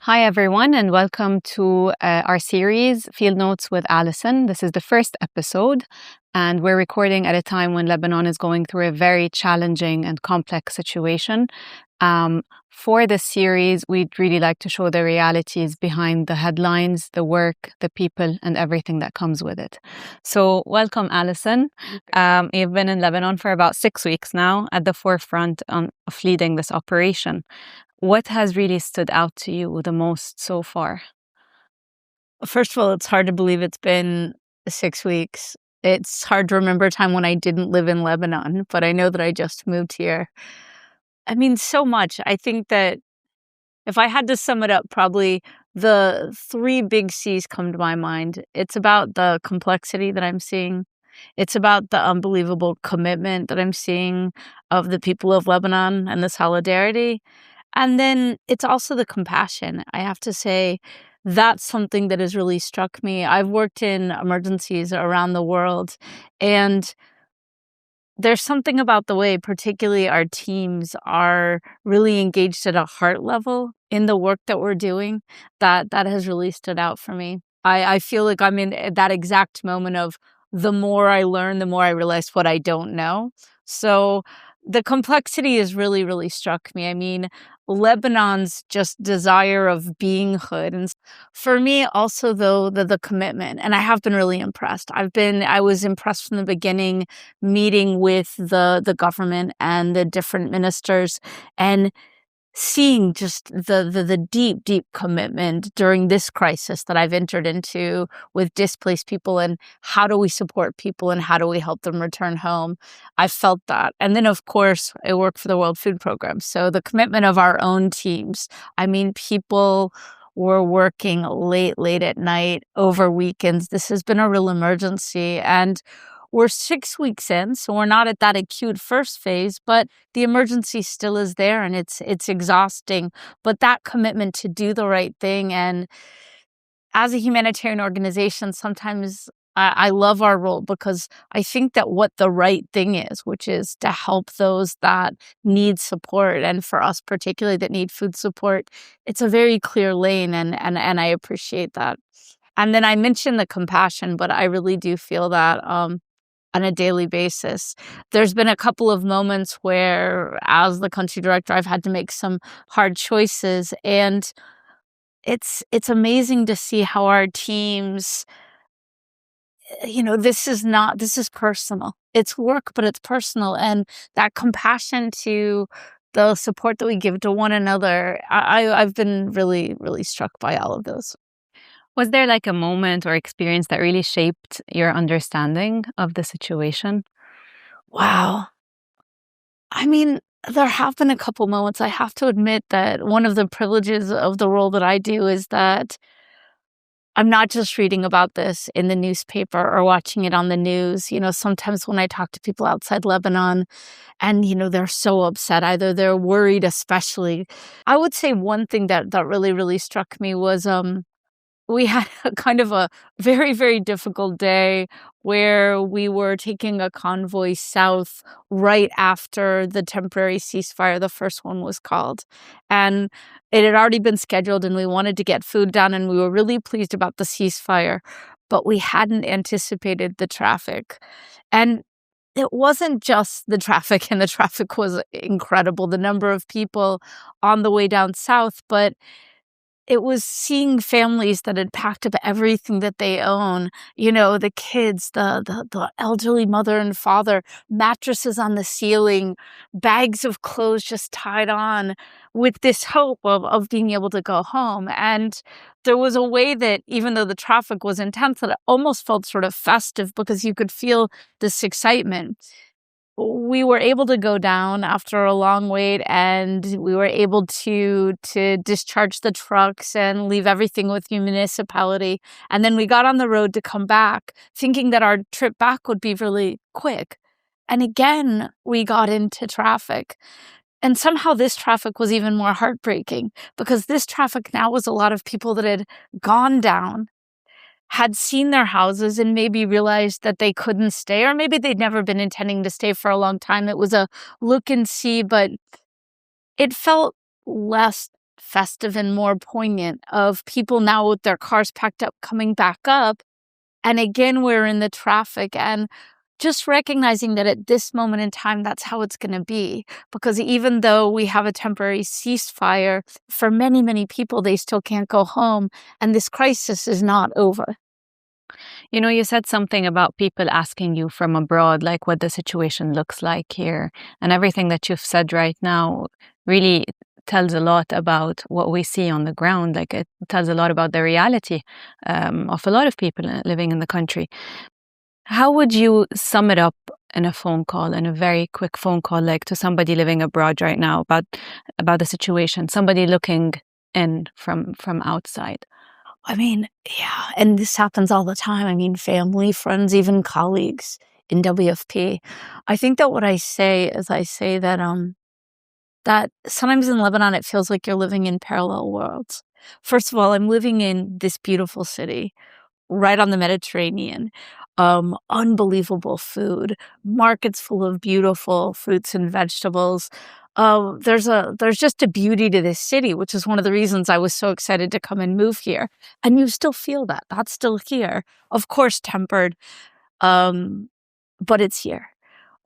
Hi, everyone, and welcome to our series, Field Notes with Allison. This is the first episode, and we're recording at a time when Lebanon is going through a very challenging and complex situation. For this series, we'd really like to show the realities behind the headlines, the work, the people, and everything that comes with it. So welcome, Allison. You've been in Lebanon for about 6 weeks now, at the forefront of leading this operation. What has really stood out to you the most so far? First of all, it's hard to believe it's been 6 weeks. It's hard to remember a time when I didn't live in Lebanon, but I know that I just moved here. I mean, so much. I think that if I had to sum it up, probably the 3 big C's come to my mind. It's about the complexity that I'm seeing. It's about the unbelievable commitment that I'm seeing of the people of Lebanon and the solidarity. And then it's also the compassion. I have to say, that's something that has really struck me. I've worked in emergencies around the world, and there's something about the way, particularly our teams are really engaged at a heart level in the work that we're doing, that has really stood out for me. I feel like I'm in that exact moment of the more I learn, the more I realize what I don't know. So the complexity has really, really struck me. I mean, Lebanon's just desire of beinghood. And for me, also, though, the commitment. And I have been really impressed. I was impressed from the beginning, meeting with the government and the different ministers and seeing just the deep, deep commitment during this crisis that I've entered into with displaced people, and how do we support people and how do we help them return home. I felt that. And then, of course, I work for the World Food Program. So the commitment of our own teams. I mean, people were working late at night over weekends. This has been a real emergency. And we're 6 weeks in, so we're not at that acute first phase, but the emergency still is there, and it's exhausting. But that commitment to do the right thing, and as a humanitarian organization, sometimes I love our role because I think that what the right thing is, which is to help those that need support, and for us particularly that need food support, it's a very clear lane, and I appreciate that. And then I mentioned the compassion, but I really do feel that on a daily basis. There's been a couple of moments where, as the country director, I've had to make some hard choices, and it's amazing to see how our teams, this is personal. It's work, but it's personal, and that compassion to the support that we give to one another, I've been really, really struck by all of those. Was there like a moment or experience that really shaped your understanding of the situation? Wow. I mean, there have been a couple moments. I have to admit that one of the privileges of the role that I do is that I'm not just reading about this in the newspaper or watching it on the news. Sometimes when I talk to people outside Lebanon and, they're so upset, either they're worried, especially. I would say one thing that really, really struck me was we had a kind of a very, very difficult day where we were taking a convoy south right after the temporary ceasefire, the first one was called. And it had already been scheduled, and we wanted to get food done, and we were really pleased about the ceasefire, but we hadn't anticipated the traffic. And it wasn't just the traffic, and the traffic was incredible, the number of people on the way down south, but it was seeing families that had packed up everything that they own, the kids, the elderly mother and father, mattresses on the ceiling, bags of clothes just tied on, with this hope of being able to go home. And there was a way that, even though the traffic was intense, that it almost felt sort of festive because you could feel this excitement. We were able to go down after a long wait, and we were able to discharge the trucks and leave everything with the municipality. And then we got on the road to come back, thinking that our trip back would be really quick. And again, we got into traffic. And somehow this traffic was even more heartbreaking, because this traffic now was a lot of people that had gone down, had seen their houses, and maybe realized that they couldn't stay, or maybe they'd never been intending to stay for a long time. It was a look and see, but it felt less festive and more poignant, of people now with their cars packed up coming back up. And again, we're in the traffic, and just recognizing that at this moment in time, that's how it's going to be. Because even though we have a temporary ceasefire, for many, many people, they still can't go home. And this crisis is not over. You know, you said something about people asking you from abroad, like what the situation looks like here. And everything that you've said right now really tells a lot about what we see on the ground. Like it tells a lot about the reality of a lot of people living in the country. How would you sum it up in a phone call, in a very quick phone call, like to somebody living abroad right now about the situation, somebody looking in from outside? I mean, yeah, and this happens all the time. I mean, family, friends, even colleagues in WFP. I think that what I say is I say that that sometimes in Lebanon it feels like you're living in parallel worlds. First of all, I'm living in this beautiful city right on the Mediterranean. Unbelievable food, markets full of beautiful fruits and vegetables. There's just a beauty to this city, which is one of the reasons I was so excited to come and move here. And you still feel that. That's still here. Of course, tempered, but it's here.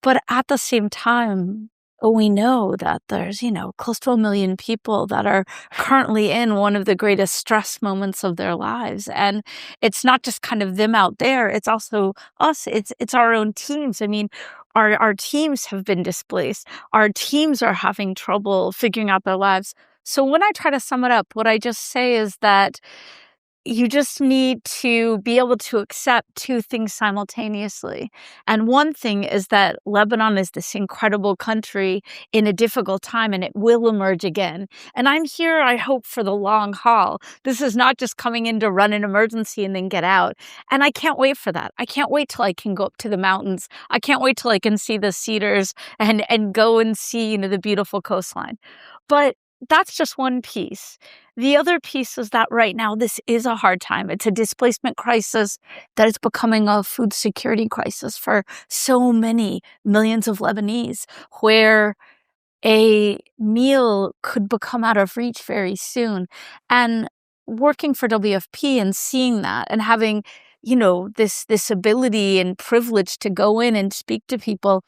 But at the same time, we know that there's, close to 1 million people that are currently in one of the greatest stress moments of their lives. And it's not just kind of them out there, it's also us. It's our own teams. I mean, our teams have been displaced. Our teams are having trouble figuring out their lives. So when I try to sum it up, what I just say is that you just need to be able to accept two things simultaneously. And one thing is that Lebanon is this incredible country in a difficult time, and it will emerge again. And I'm here, I hope, for the long haul. This is not just coming in to run an emergency and then get out. And I can't wait for that. I can't wait till I can go up to the mountains. I can't wait till I can see the cedars and go and see, the beautiful coastline. But that's just one piece. The other piece is that right now, this is a hard time. It's a displacement crisis that is becoming a food security crisis for so many millions of Lebanese, where a meal could become out of reach very soon. And working for WFP and seeing that and having, this ability and privilege to go in and speak to people,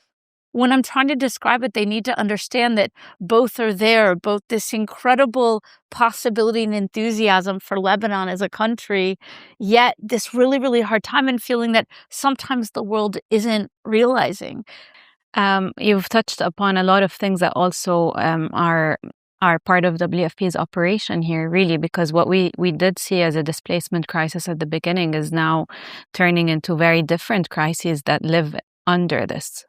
when I'm trying to describe it, they need to understand that both are there, both this incredible possibility and enthusiasm for Lebanon as a country, yet this really, really hard time and feeling that sometimes the world isn't realizing. You've touched upon a lot of things that also are part of WFP's operation here, really, because what we did see as a displacement crisis at the beginning is now turning into very different crises that live under this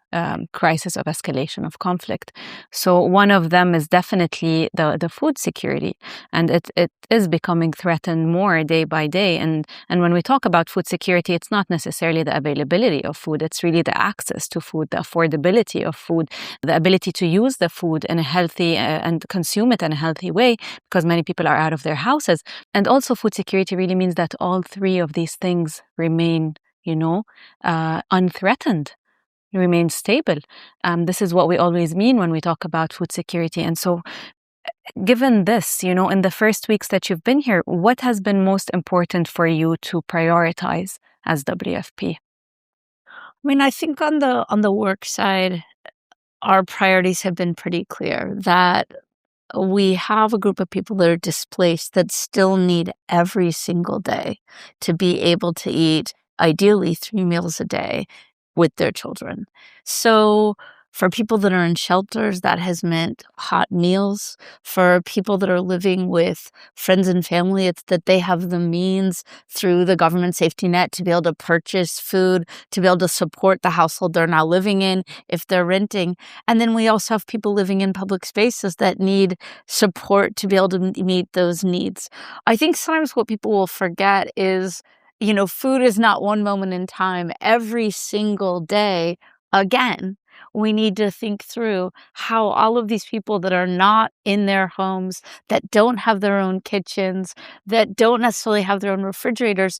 crisis of escalation of conflict. So one of them is definitely the food security, and it is becoming threatened more day by day. And when we talk about food security, it's not necessarily the availability of food, it's really the access to food, the affordability of food, the ability to use the food in a healthy and consume it in a healthy way, because many people are out of their houses. And also food security really means that all three of these things remain, unthreatened, remain stable. This is what we always mean when we talk about food security. And so given this, in the first weeks that you've been here, what has been most important for you to prioritize as WFP? I mean, I think on the work side, our priorities have been pretty clear, that we have a group of people that are displaced that still need every single day to be able to eat, ideally 3 meals a day, with their children. So for people that are in shelters, that has meant hot meals. For people that are living with friends and family, it's that they have the means through the government safety net to be able to purchase food, to be able to support the household they're now living in if they're renting. And then we also have people living in public spaces that need support to be able to meet those needs. I think sometimes what people will forget is, food is not one moment in time. Every single day, again, we need to think through how all of these people that are not in their homes, that don't have their own kitchens, that don't necessarily have their own refrigerators,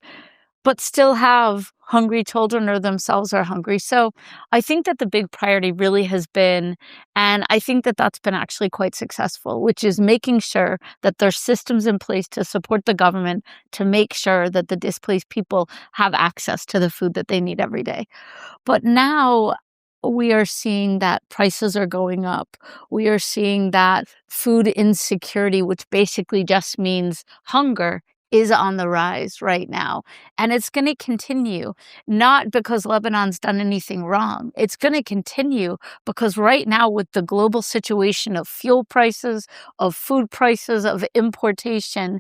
but still have hungry children or themselves are hungry. So I think that the big priority really has been, and I think that that's been actually quite successful, which is making sure that there's systems in place to support the government to make sure that the displaced people have access to the food that they need every day. But now we are seeing that prices are going up. We are seeing that food insecurity, which basically just means hunger, is on the rise right now. And it's going to continue, not because Lebanon's done anything wrong. It's going to continue because right now, with the global situation of fuel prices, of food prices, of importation,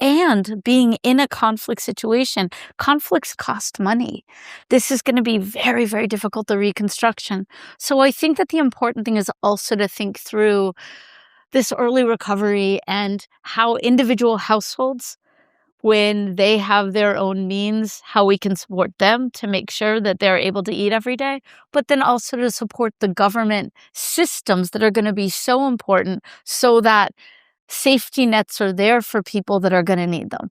and being in a conflict situation, conflicts cost money. This is going to be very, very difficult, the reconstruction. So I think that the important thing is also to think through this early recovery and how individual households, when they have their own means, how we can support them to make sure that they're able to eat every day, but then also to support the government systems that are going to be so important so that safety nets are there for people that are going to need them.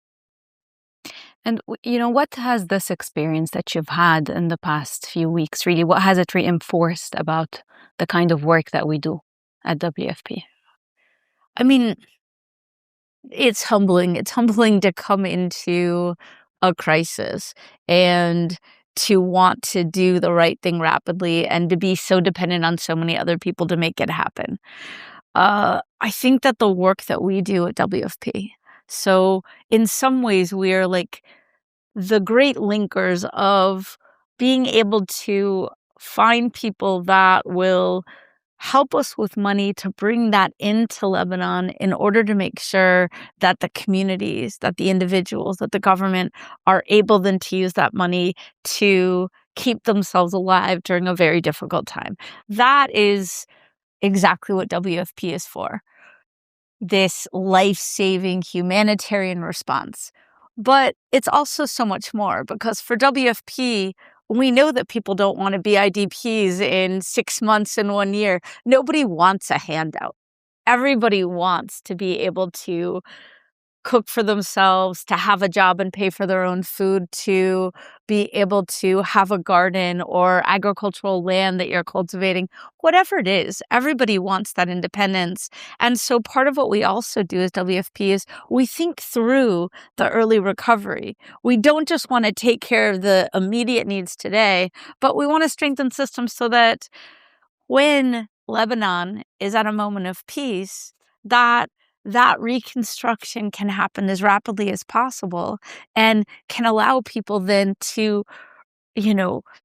And, what has this experience that you've had in the past few weeks, really, what has it reinforced about the kind of work that we do at WFP? I mean, it's humbling. It's humbling to come into a crisis and to want to do the right thing rapidly and to be so dependent on so many other people to make it happen. I think that the work that we do at WFP, so in some ways we are like the great linkers of being able to find people that will help us with money to bring that into Lebanon in order to make sure that the communities, that the individuals, that the government are able then to use that money to keep themselves alive during a very difficult time. That is exactly what WFP is for. This life-saving humanitarian response. But it's also so much more, because for WFP, we know that people don't want to be IDPs in 6 months and 1 year. Nobody wants a handout. Everybody wants to be able to cook for themselves, to have a job and pay for their own food, to be able to have a garden or agricultural land that you're cultivating, whatever it is. Everybody wants that independence. And so part of what we also do as WFP is we think through the early recovery. We don't just want to take care of the immediate needs today, but we want to strengthen systems so that when Lebanon is at a moment of peace, that reconstruction can happen as rapidly as possible and can allow people then to,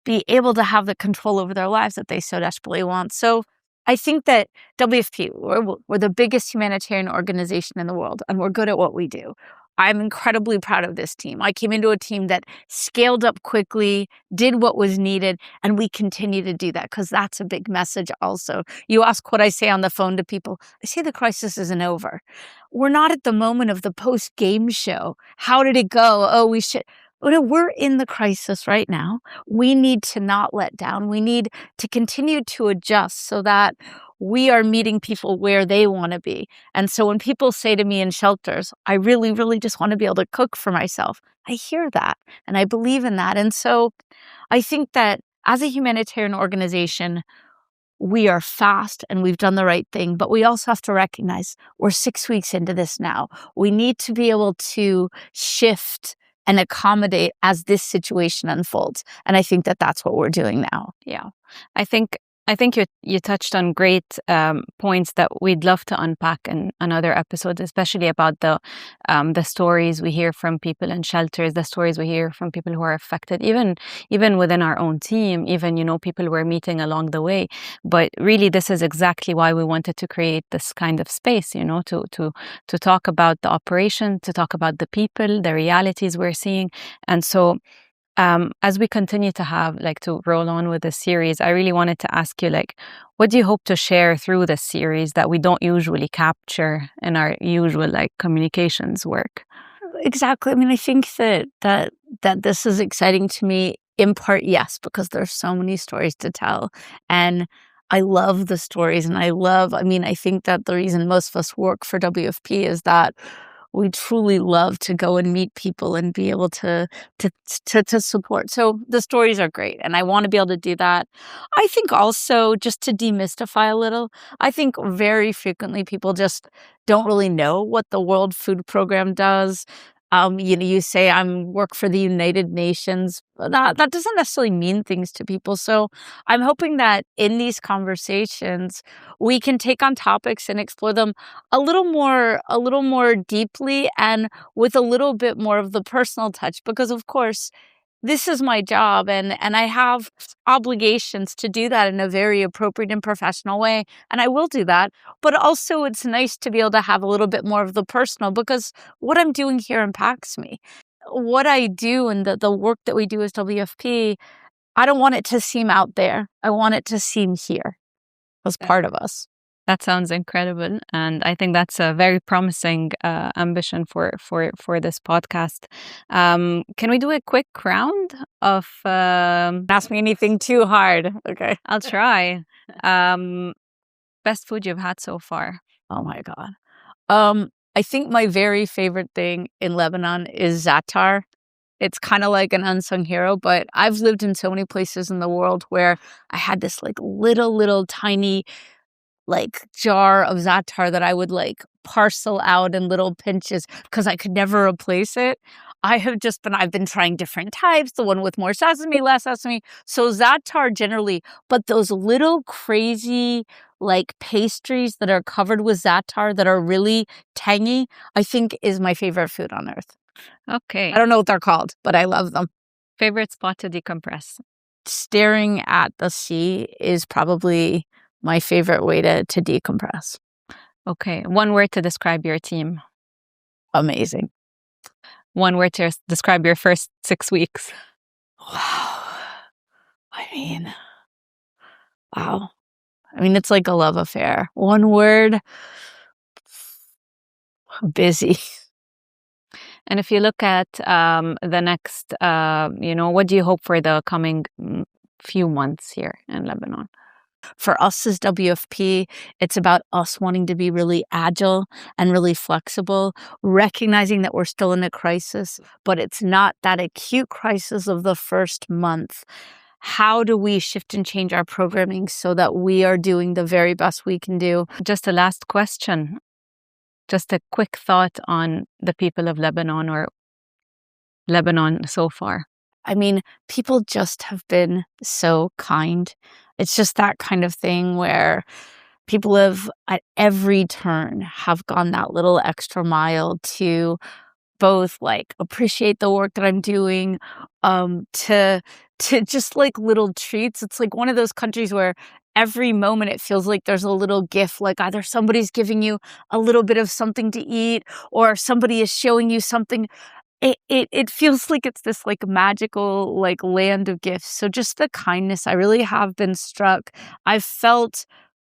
be able to have the control over their lives that they so desperately want. So I think that WFP, we're the biggest humanitarian organization in the world, and we're good at what we do. I'm incredibly proud of this team. I came into a team that scaled up quickly, did what was needed, and we continue to do that because that's a big message also. You ask what I say on the phone to people. I say the crisis isn't over. We're not at the moment of the post-game show. How did it go? Oh, we should... We're in the crisis right now. We need to not let down. We need to continue to adjust so that we are meeting people where they want to be. And so when people say to me in shelters, I really, really just want to be able to cook for myself, I hear that and I believe in that. And so I think that as a humanitarian organization, we are fast and we've done the right thing, but we also have to recognize we're 6 weeks into this now. We need to be able to shift and accommodate as this situation unfolds. And I think that that's what we're doing now. Yeah. I think you touched on great points that we'd love to unpack in another episode, especially about the stories we hear from people in shelters, the stories we hear from people who are affected, even within our own team, even people we're meeting along the way. But really, this is exactly why we wanted to create this kind of space, to talk about the operation, to talk about the people, the realities we're seeing, and so. As we continue to roll on with this series, I really wanted to ask you, what do you hope to share through this series that we don't usually capture in our usual communications work? Exactly. I mean, I think that this is exciting to me in part, yes, because there's so many stories to tell, and I love the stories, and I think that the reason most of us work for WFP is that we truly love to go and meet people and be able to support. So the stories are great, and I want to be able to do that. I think also, just to demystify a little, I think very frequently people just don't really know what the World Food Program does. You say I'm work for the United Nations. That doesn't necessarily mean things to people. So I'm hoping that in these conversations we can take on topics and explore them a little more deeply and with a little bit more of the personal touch. Because of course, this is my job, and I have obligations to do that in a very appropriate and professional way, and I will do that. But also, it's nice to be able to have a little bit more of the personal, because what I'm doing here impacts me. What I do and the work that we do as WFP, I don't want it to seem out there. I want it to seem here as part of us. That sounds incredible, and I think that's a very promising ambition for this podcast. Can we do a quick round of? Ask me anything too hard. Okay, I'll try. Best food you've had so far? Oh my God. I think my very favorite thing in Lebanon is za'atar. It's kind of like an unsung hero, but I've lived in so many places in the world where I had this like little tiny like jar of za'atar that I would like parcel out in little pinches because I could never replace it. I've been trying different types, the one with more sesame, less sesame. So za'atar generally, but those little crazy like pastries that are covered with za'atar that are really tangy, I think is my favorite food on earth. Okay. I don't know what they're called, but I love them. Favorite spot to decompress? Staring at the sea is probably my favorite way to decompress. Okay. One word to describe your team? Amazing. One word to describe your first 6 weeks? Wow. It's like a love affair. One word, busy. And if you look at the next, what do you hope for the coming few months here in Lebanon? For us as WFP, it's about us wanting to be really agile and really flexible, recognizing that we're still in a crisis, but it's not that acute crisis of the first month. How do we shift and change our programming so that we are doing the very best we can do? Just a last question. Just a quick thought on the people of Lebanon or Lebanon so far. People just have been so kind. It's just that kind of thing where people have at every turn have gone that little extra mile to both like appreciate the work that I'm doing, to just like little treats. It's like one of those countries where every moment it feels like there's a little gift, like either somebody's giving you a little bit of something to eat or somebody is showing you something. It feels like it's this like magical like land of gifts. So just the kindness, I really have been struck. I've felt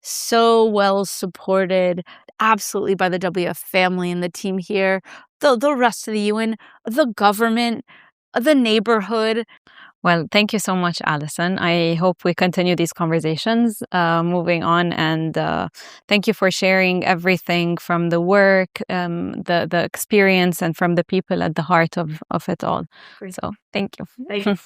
so well supported absolutely by the WF family and the team here, the rest of the UN, the government, the neighborhood. Well, thank you so much, Allison. I hope we continue these conversations moving on. And thank you for sharing everything from the work, the experience, and from the people at the heart of it all. So thank you. Thank you.